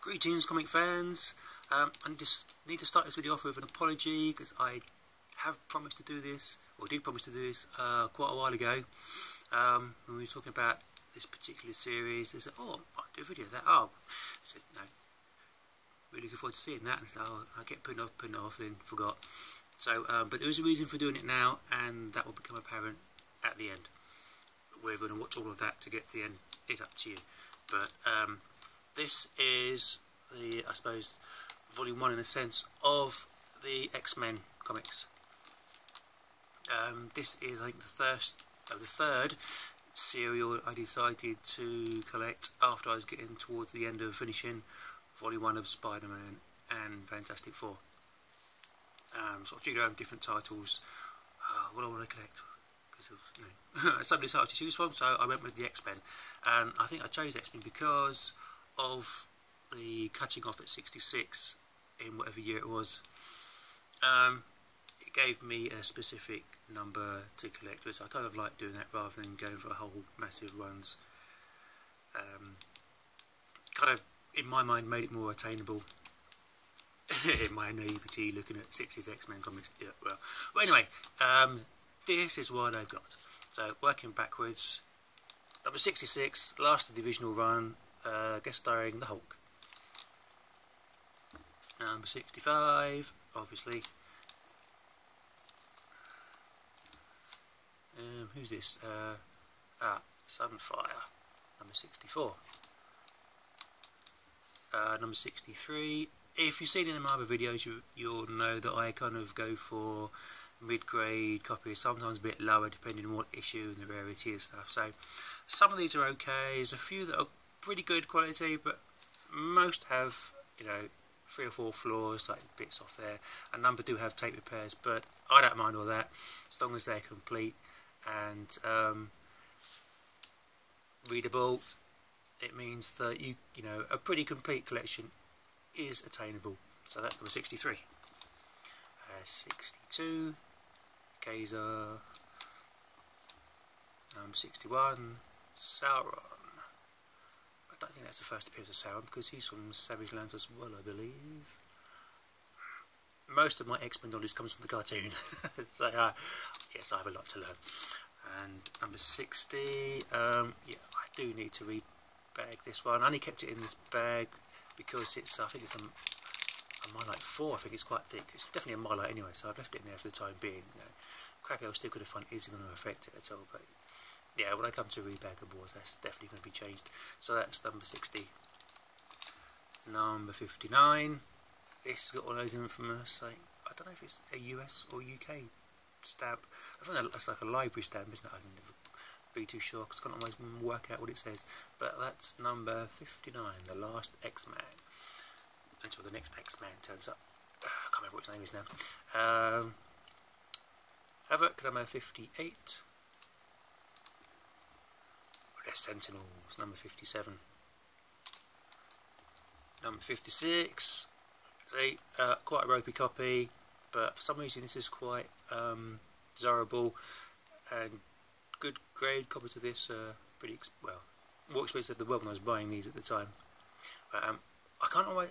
Greetings, comic fans. I just need to start this video off with an apology because I have promised to do this, or did promise to do this quite a while ago. When we were talking about this particular series, I said, "Oh, I might do a video of that." Oh, I said, "No, really looking forward to seeing that." And so I kept putting it off, and forgot. So, but there is a reason for doing it now, and that will become apparent at the end. Whether we're going to watch all of that to get to the end is up to you. But this is the, I suppose, volume 1 in a sense of the X-Men comics. This is, I think, the third serial I decided to collect after I was getting towards the end of finishing volume 1 of Spider-Man and Fantastic Four. Sort of due to different titles, what I want to collect. Because of, so many titles to choose from, so I went with the X-Men. And I think I chose X-Men because of the cutting off at 66 in whatever year it was. It gave me a specific number to collect with, so I kind of like doing that rather than going for a whole massive runs. Kind of, in my mind, made it more attainable. In my naivety, looking at 60's X-Men comics. Yeah, well. But anyway, this is what I've got. So, working backwards. Number 66, last of the divisional run, guest starring the Hulk. Number 65, obviously. Who's this? Sunfire. Number 64. Number 63. If you've seen any of my other videos, you'll know that I kind of go for mid-grade copies, sometimes a bit lower depending on what issue and the rarity and stuff. So some of these are okay. There's a few that are pretty good quality, but most have, 3 or 4 flaws, like bits off there. A number do have tape repairs, but I don't mind all that as long as they're complete and readable. It means that a pretty complete collection is attainable. So that's number 63. 62, Gazer. Number 61, Sauron. I don't think that's the first appearance of Sauron because he's from Savage Lands as well, I believe. Most of my X-Men knowledge comes from the cartoon. So yes, I have a lot to learn. And number 60, yeah, I do need to rebag this one. I only kept it in this bag because it's, I think it's a Mylight 4, I think it's quite thick. It's definitely a Mylight anyway, so I've left it in there for the time being. Crappy old stick at the front isn't going to affect it at all, but yeah, when I come to rebaggables, that's definitely going to be changed. So that's number 60. Number 59. This has got one of those infamous, I don't know if it's a US or UK stamp. I think that's like a library stamp, isn't it? I can never be too sure because I can't always work out what it says. But that's number 59, the last X-Man. Until the next X-Man turns up. I can't remember what his name is now. Havoc, number 58. The Sentinels, number 57. Number 56. See, quite a ropey copy, but for some reason this is quite desirable and good grade copies of this. Pretty more expensive than the world when I was buying these at the time. But, I can't always.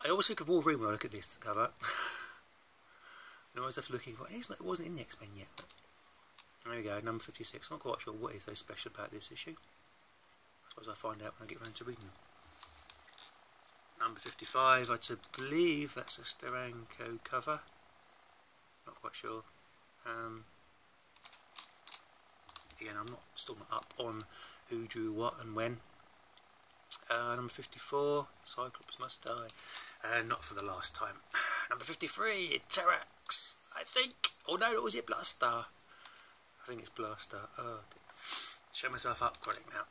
I always think of Wolverine when I look at this cover. And I always have to look for it wasn't in the X-Men yet. But there we go, number 56. Not quite sure what is so special about this issue. I suppose I'll find out when I get around to reading them. Number 55, I believe that's a Steranko cover. Not quite sure. Again, I'm still not up on who drew what and when. Number 54, Cyclops Must Die. Not for the last time. Number 53, Terrax, I think. Oh no, was it Blaster? I think it's Blaster. Oh, show myself up chronic now.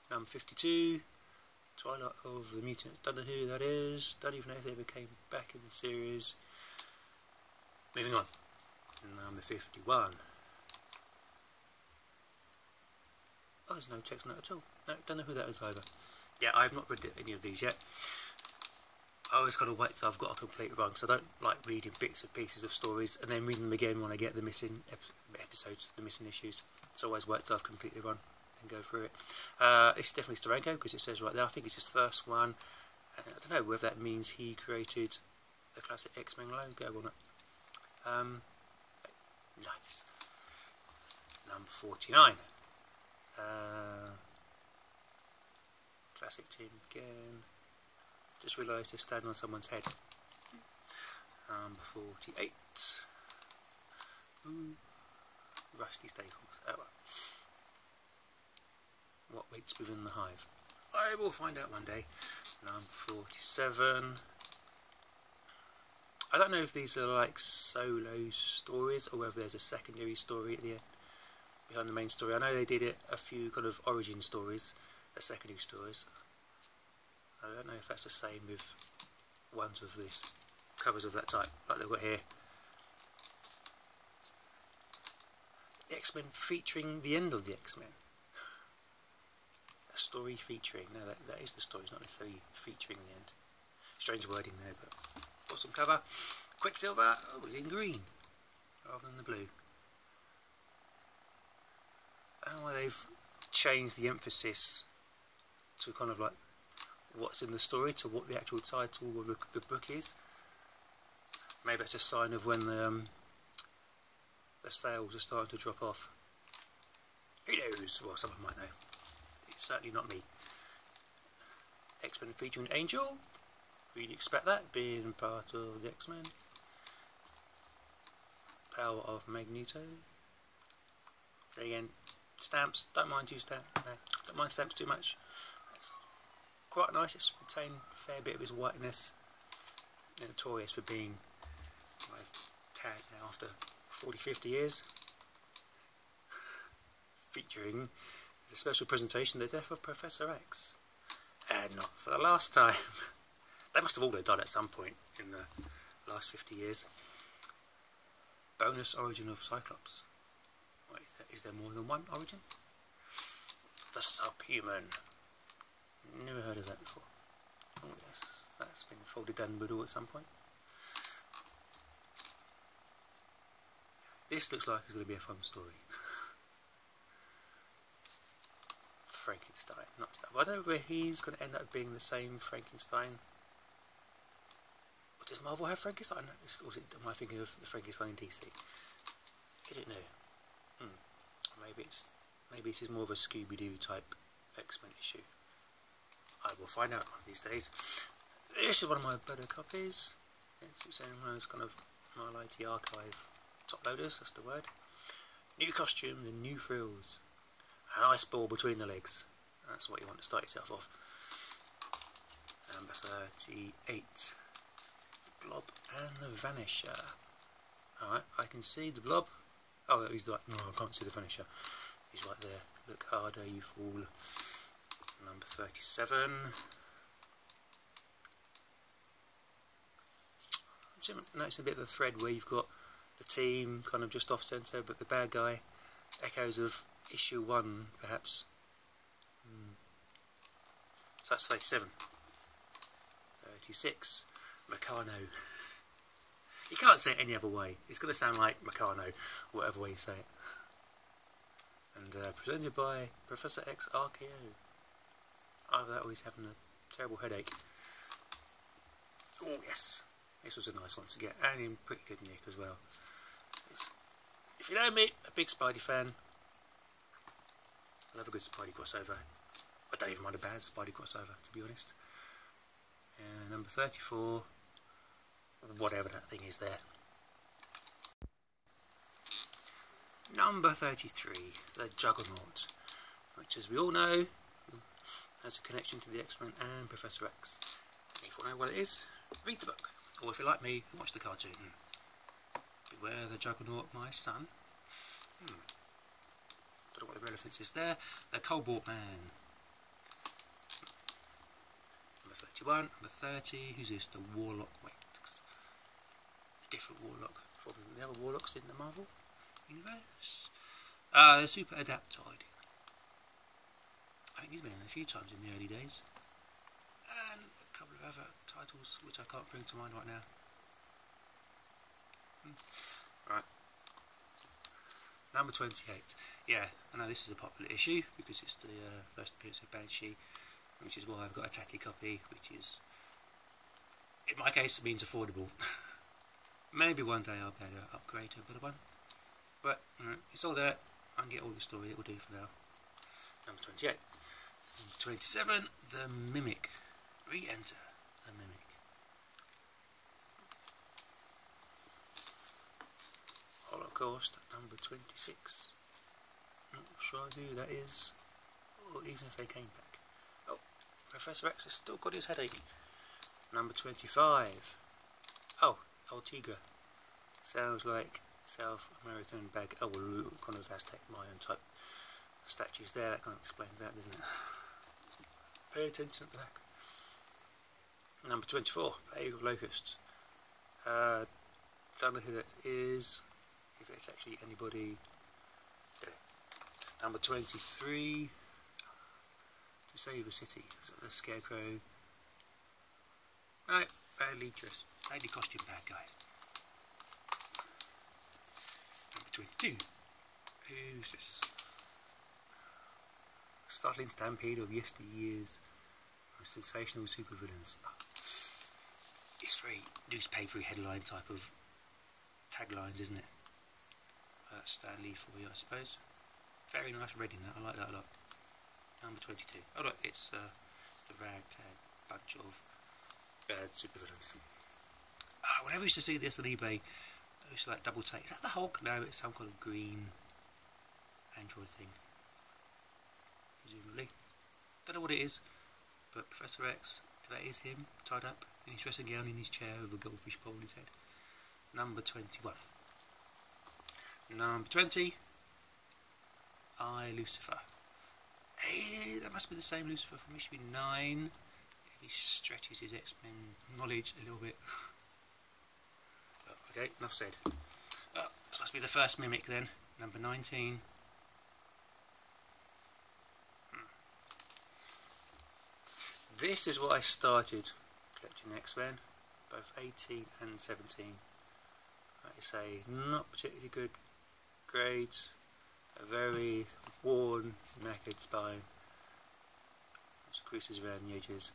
Number 52, Twilight of the Mutants. Don't know who that is. Don't even know if they ever came back in the series. Moving on. Number 51. Oh, there's no text note at all. No, don't know who that is either. Yeah, I have not read any of these yet. I always kind of wait till I've got a complete run, because I don't like reading bits and pieces of stories and then reading them again when I get the missing episodes, the missing issues. So I always wait till I've completely run, and go through it. This is definitely Steranko because it says right there. I think it's his first one. I don't know whether that means he created the classic X-Men logo or not. Nice. Number 49. Classic team again. Just realised they're standing on someone's head. Number 48. Ooh. Rusty Staples. Oh well. What waits within the hive? I will find out one day. Number 47. I don't know if these are like solo stories or whether there's a secondary story at the end behind the main story. I know they did it a few kind of origin stories, secondary stories. I don't know if that's the same with ones of these covers of that type, like they've got here. The X-Men featuring the end of the X-Men. A story featuring. No, that is the story, it's not necessarily featuring the end. Strange wording there, but awesome cover. Quicksilver, oh, it's in green rather than the blue. I don't know why they've changed the emphasis to kind of like what's in the story to what the actual title of the book is. Maybe it's a sign of when the sales are starting to drop off. Who knows? Well, someone might know. It's certainly not me. X-Men featuring Angel. Really expect that, being part of the X-Men. Power of Magneto. There again, stamps. Don't mind don't mind stamps too much. It's quite nice. It's retained a fair bit of his whiteness. Notorious for being tagged now after 40-50 years. Featuring the special presentation, The Death of Professor X. And not for the last time. They must have all died at some point in the last 50 years. Bonus origin of Cyclops. Wait, is there more than one origin? The Subhuman. Never heard of that before. Oh yes, that's been folded down the middle at some point. This looks like it's going to be a fun story. Frankenstein, not stuff. I don't know where he's going to end up being the same Frankenstein. Or does Marvel have Frankenstein? Or am I thinking of the Frankenstein in DC? I don't know. Maybe this is more of a Scooby-Doo type X-Men issue. I will find out one of these days. This is one of my better copies. It's in one of those kind of Marvel IT archive top loaders, that's the word. New costume, the new frills. An ice ball between the legs. That's what you want to start yourself off. Number 38. The Blob and the Vanisher. Alright, I can see the Blob. Oh, he's like, no, I can't see the Vanisher. He's right there. Look harder, you fool. Number 37. I'm noticing a bit of the thread where you've got the team kind of just off centre, but the bad guy, echoes of issue 1 perhaps. So that's 37. 36. Meccano. You can't say it any other way. It's going to sound like Meccano, whatever way you say it. And presented by Professor X RKO. After that, always having a terrible headache. Oh yes, this was a nice one to get, and in pretty good nick as well. If you know me, a big Spidey fan. I love a good Spidey crossover. I don't even mind a bad Spidey crossover, to be honest. And number 34, whatever that thing is there. Number 33, the Juggernaut, which, as we all know, has a connection to the X-Men and Professor X. And if you know what it is, read the book. Or if you're like me, watch the cartoon. Beware the Juggernaut, my son. Don't know what the relevance is there. The Cobalt Man. Number 31, number 30, who's this? The Warlock. Wait, a different Warlock from the other Warlocks in the Marvel universe. The Super Adaptoid. I think he's been in a few times in the early days. And a couple of other titles which I can't bring to mind right now. Right. Number 28. Yeah, I know this is a popular issue because it's the first appearance of Banshee, which is why I've got a tatty copy, which is, in my case, means affordable. Maybe one day I'll be able to upgrade to a better one. But it's all there. I can get all the story, it will do for now. Number 28. Number 27, The Mimic. Re-enter The Mimic. Holocaust, number 26. Not sure who that is, or even if they came back. Oh, Professor X has still got his headache. Number 25. Oh, Altiga. Sounds like South American bag. Oh, well, kind of Aztec Mayan type statues there. That kind of explains that, doesn't it? Pay attention to the back. Number 24. Plague of Locusts. Don't know who that is. If it's actually anybody. Yeah. Number 23. To Save a City. Is that the Scarecrow? No, badly dressed, badly costumed bad guys. Number 22. Who's this? Startling stampede of yesteryear's most sensational supervillains. It's very newspapery headline type of taglines, isn't it? Stanley for you, I suppose. Very nice reading that. I like that a lot. Number 22. Oh look, it's the ragtag bunch of bad supervillains. Whenever I used to see this on eBay, I used to like double take. Is that the Hulk? No, it's some kind of green android thing. Presumably. Don't know what it is, but Professor X, if that is him, tied up in his dressing gown in his chair with a goldfish pole in his head. Number 21. Number 20. I, Lucifer. Hey, that must be the same Lucifer from issue 9. He stretches his X-Men knowledge a little bit. Okay, enough said. This must be the first Mimic then. Number 19. This is what I started collecting X-Men, both 18 and 17. Like I say, not particularly good grades, a very worn, knackered spine, lots of creases around the edges,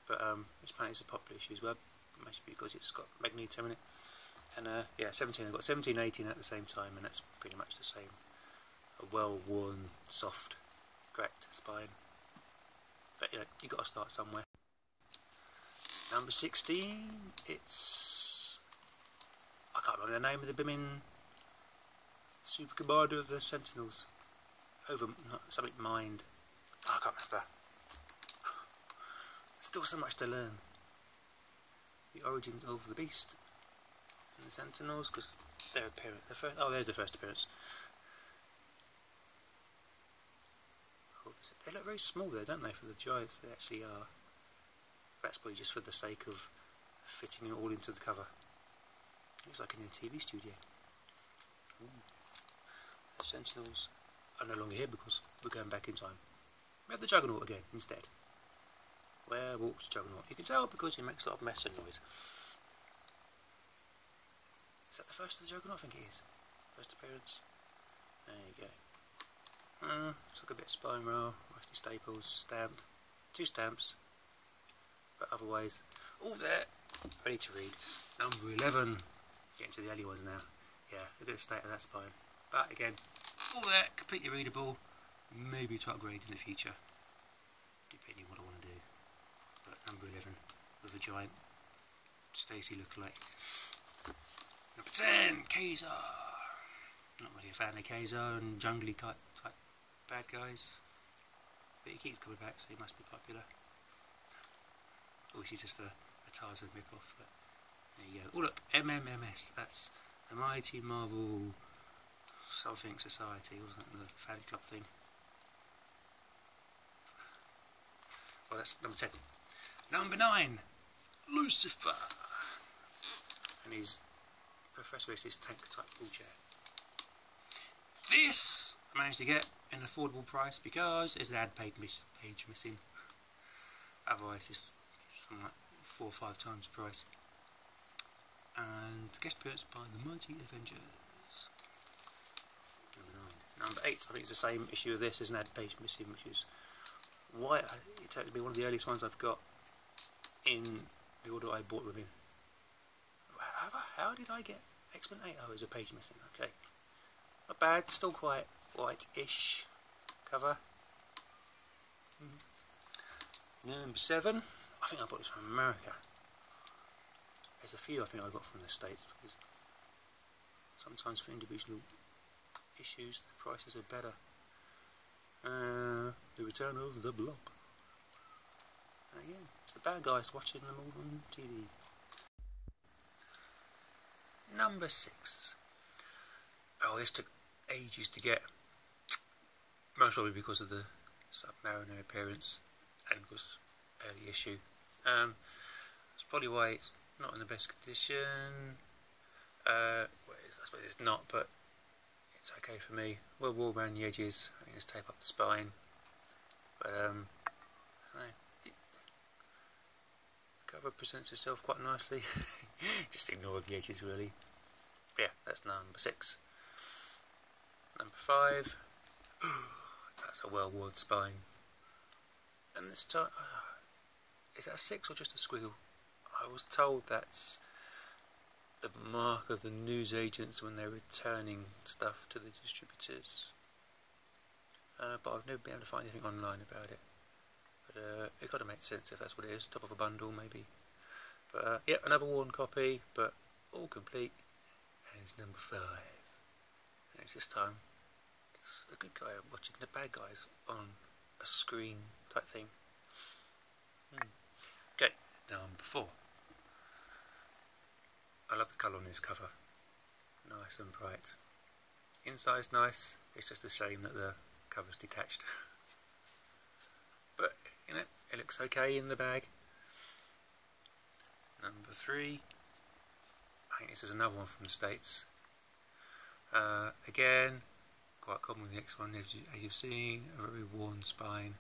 but this apparently is a popular issue as well, mostly because it's got Magneto in it. And yeah, 17, I've got 17, 18 at the same time, and that's pretty much the same. A well-worn, soft, cracked spine. But you know, you've got to start somewhere. Number 16, it's... I can't remember the name of the bimming super commander of the Sentinels. Something Mind. Oh, I can't remember. Still so much to learn. The origins of the Beast and the Sentinels, because their appearance. Oh, there's the first appearance. They look very small there, don't they, for the giants they actually are. That's probably just for the sake of fitting it all into the cover. Looks like in a TV studio. Ooh. The Sentinels are no longer here because we're going back in time. We have the Juggernaut again instead. Where walks the Juggernaut? You can tell because he makes a lot of mess and noise. Is that the first of the Juggernaut? I think it is. First appearance. There you go. Looks like a bit of spine rail, rusty staples, stamp, 2 stamps, but otherwise all there, ready to read. Number 11, getting to the early ones now. Yeah, look at the state of that spine. But again, all there, completely readable, maybe to upgrade in the future, depending on what I want to do. But number 11, with a giant Stacy lookalike. Number 10, Kazar. Not really a fan of Kazar and jungly type bad guys, but he keeps coming back, so he must be popular. Or is he just a Tarzan rip-off? But there you go. Oh look, MMMS, that's the Mighty Marvel something society, wasn't it, the fan club thing? Well, that's number 10. Number 9, Lucifer, and his Professor X's tank type wheelchair. This I managed to get an affordable price because there's an ad page missing. Otherwise it's something like 4 or 5 times the price. And guest appearance by the Mighty Avengers. Number Number 8, I think it's the same issue of this. There's an ad page missing, which is why it's actually one of the earliest ones I've got in the order I bought them in. How did I get X-Men 8? Oh, there's a page missing. Okay, not bad. Still quite white-ish cover. Number 7. I think I bought this from America. There's a few I think I got from the States, because sometimes for individual issues the prices are better. The Return of the Blob. And again, it's the bad guys watching them all on TV. Number 6. Oh, this took ages to get. Most probably because of the Submariner appearance and because early issue. That's probably why it's not in the best condition. Well, I suppose it's not, but it's okay for me. Well, wore around the edges. I can just tape up the spine. But I don't know. The cover presents itself quite nicely. Just ignore the edges, really. But yeah, that's number 6. Number 5. That's a well-worn spine. And this time, is that a 6 or just a squiggle? I was told that's the mark of the newsagents when they're returning stuff to the distributors. But I've never been able to find anything online about it. But it kind of makes sense if that's what it is. Top of a bundle, maybe. But yeah, another worn copy, but all complete. And it's number 5. And it's this time, it's a good guy watching the bad guys on a screen type thing. Okay, number 4. I love the colour on this cover. Nice and bright. Inside's nice. It's just a shame that the cover's detached. But, you know, it looks okay in the bag. Number 3. I think this is another one from the States. Again, quite common with the next one, as you've seen, a very worn spine.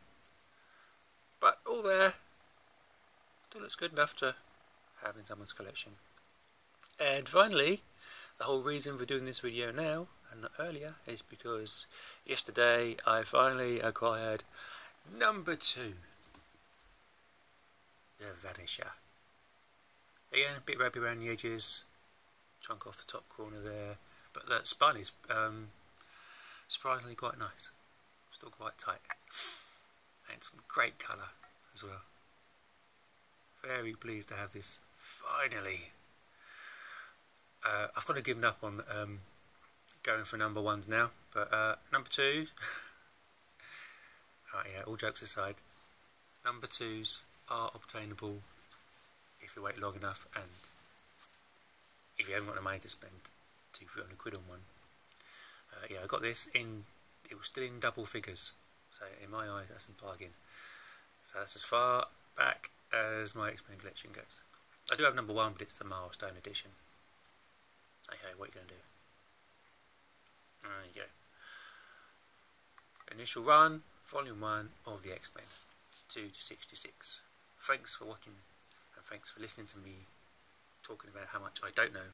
But all there. Still looks good enough to have in someone's collection. And finally, the whole reason for doing this video now and not earlier is because yesterday I finally acquired number 2, the Vanisher. Again, a bit ropey around the edges, chunk off the top corner there, but that spine is surprisingly quite nice, still quite tight, and some great colour as well. Very pleased to have this finally. I've kind of given up on going for number 1s now, but number 2s, right, yeah, all jokes aside, number 2s are obtainable if you wait long enough, and if you haven't got the money to spend 200-300 quid on one. Yeah, I got this in, it was still in double figures, so in my eyes that's a bargain. So that's as far back as my X-Men collection goes. I do have number 1, but it's the milestone edition. Okay, what are you going to do? There you go. Initial run, volume 1 of the X-Men, 2 to 66. Thanks for watching, and thanks for listening to me talking about how much I don't know.